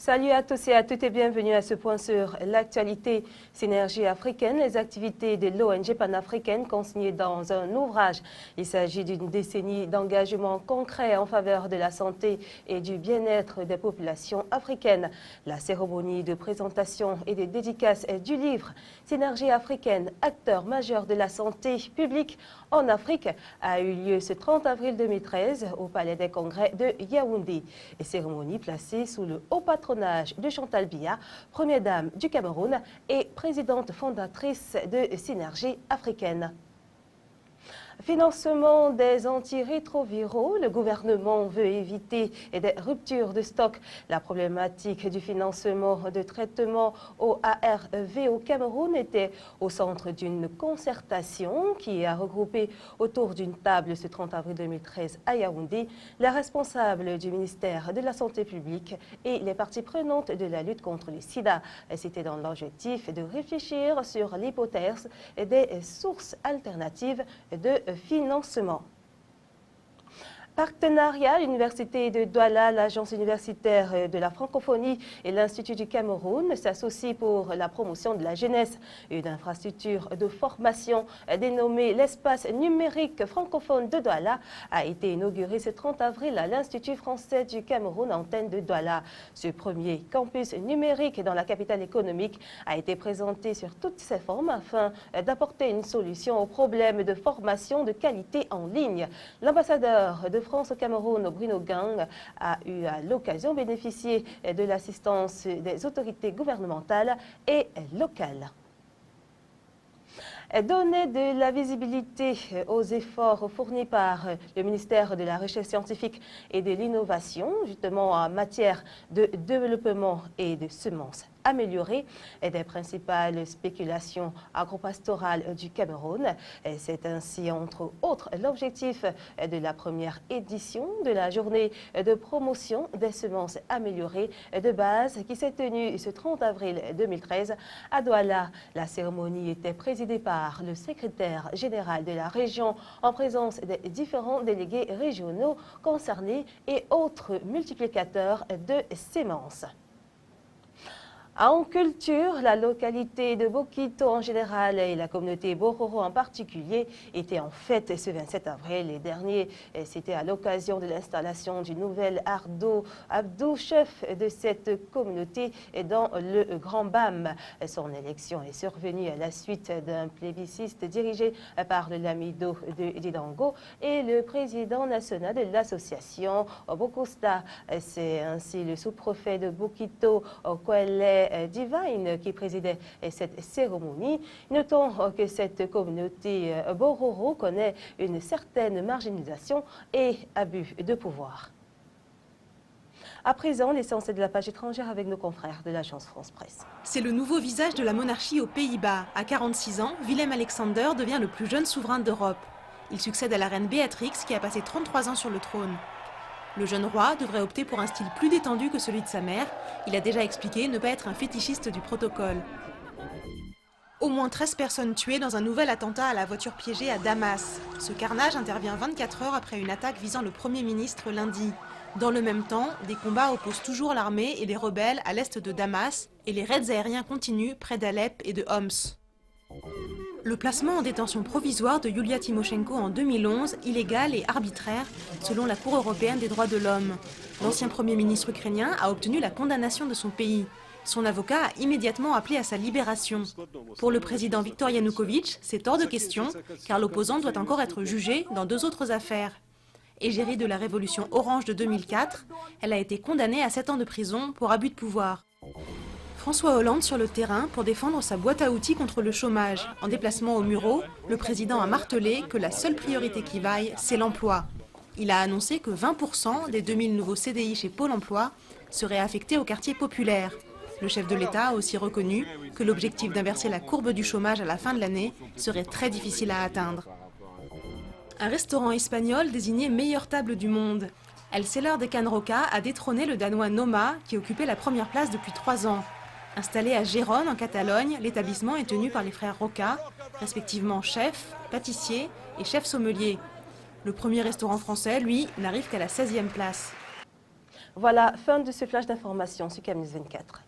Salut à tous et à toutes et bienvenue à ce point sur l'actualité Synergie africaine, les activités de l'ONG panafricaine consignées dans un ouvrage. Il s'agit d'une décennie d'engagement concret en faveur de la santé et du bien-être des populations africaines. La cérémonie de présentation et de dédicace du livre Synergie africaine, acteur majeur de la santé publique en Afrique, a eu lieu ce 30 avril 2013 au Palais des Congrès de Yaoundé. Et cérémonie placée sous le haut patronage de Chantal Biya, première dame du Cameroun et présidente fondatrice de Synergie africaine. Financement des antirétroviraux, le gouvernement veut éviter des ruptures de stock. La problématique du financement de traitement au ARV au Cameroun était au centre d'une concertation qui a regroupé autour d'une table ce 30 avril 2013 à Yaoundé les responsables du ministère de la Santé publique et les parties prenantes de la lutte contre le sida. C'était dans l'objectif de réfléchir sur l'hypothèse des sources alternatives de financement. Partenariat, l'Université de Douala, l'Agence universitaire de la francophonie et l'Institut du Cameroun s'associent pour la promotion de la jeunesse. Une infrastructure de formation dénommée l'espace numérique francophone de Douala a été inaugurée ce 30 avril à l'Institut français du Cameroun, antenne de Douala. Ce premier campus numérique dans la capitale économique a été présenté sur toutes ses formes afin d'apporter une solution aux problèmes de formation de qualité en ligne. L'ambassadeur de France au Cameroun, Bruno Gang, a eu à l'occasion bénéficié de l'assistance des autorités gouvernementales et locales. Donner de la visibilité aux efforts fournis par le ministère de la Recherche scientifique et de l'Innovation, justement en matière de développement et de semences améliorées des principales spéculations agropastorales du Cameroun. C'est ainsi, entre autres, l'objectif de la première édition de la journée de promotion des semences améliorées de base qui s'est tenue ce 30 avril 2013 à Douala. La cérémonie était présidée par le secrétaire général de la région en présence des différents délégués régionaux concernés et autres multiplicateurs de semences. En culture, la localité de Bokito en général et la communauté Bororo en particulier étaient en fête ce 27 avril dernier. C'était à l'occasion de l'installation du nouvel Ardo Abdou, chef de cette communauté dans le Grand Bam. Son élection est survenue à la suite d'un plébiscite dirigé par le Lamido de Didango et le président national de l'association Bokosta. C'est ainsi le sous-préfet de Bokito, Kwele Divine, qui présidait cette cérémonie. Notons que cette communauté Bororo connaît une certaine marginalisation et abus de pouvoir. À présent, l'essentiel de la page étrangère avec nos confrères de l'agence France Presse. C'est le nouveau visage de la monarchie aux Pays-Bas. À 46 ans, Willem-Alexander devient le plus jeune souverain d'Europe. Il succède à la reine Béatrix qui a passé 33 ans sur le trône. Le jeune roi devrait opter pour un style plus détendu que celui de sa mère. Il a déjà expliqué ne pas être un fétichiste du protocole. Au moins 13 personnes tuées dans un nouvel attentat à la voiture piégée à Damas. Ce carnage intervient 24 heures après une attaque visant le Premier ministre lundi. Dans le même temps, des combats opposent toujours l'armée et les rebelles à l'est de Damas et les raids aériens continuent près d'Alep et de Homs. Le placement en détention provisoire de Yulia Tymoshenko en 2011, illégal et arbitraire, selon la Cour européenne des droits de l'homme. L'ancien Premier ministre ukrainien a obtenu la condamnation de son pays. Son avocat a immédiatement appelé à sa libération. Pour le président Viktor Yanukovych, c'est hors de question, car l'opposant doit encore être jugé dans 2 autres affaires. Égérie de la révolution orange de 2004, elle a été condamnée à 7 ans de prison pour abus de pouvoir. François Hollande sur le terrain pour défendre sa boîte à outils contre le chômage. En déplacement au Mureaux, le président a martelé que la seule priorité qui vaille, c'est l'emploi. Il a annoncé que 20% des 2000 nouveaux CDI chez Pôle emploi seraient affectés aux quartiers populaires. Le chef de l'État a aussi reconnu que l'objectif d'inverser la courbe du chômage à la fin de l'année serait très difficile à atteindre. Un restaurant espagnol désigné meilleure table du monde. El Cellar de Can Roca a détrôné le Danois Noma qui occupait la première place depuis 3 ans. Installé à Gérone, en Catalogne, l'établissement est tenu par les frères Roca, respectivement chef, pâtissier et chef sommelier. Le premier restaurant français, lui, n'arrive qu'à la 16e place. Voilà, fin de ce flash d'information sur CAMNews 24.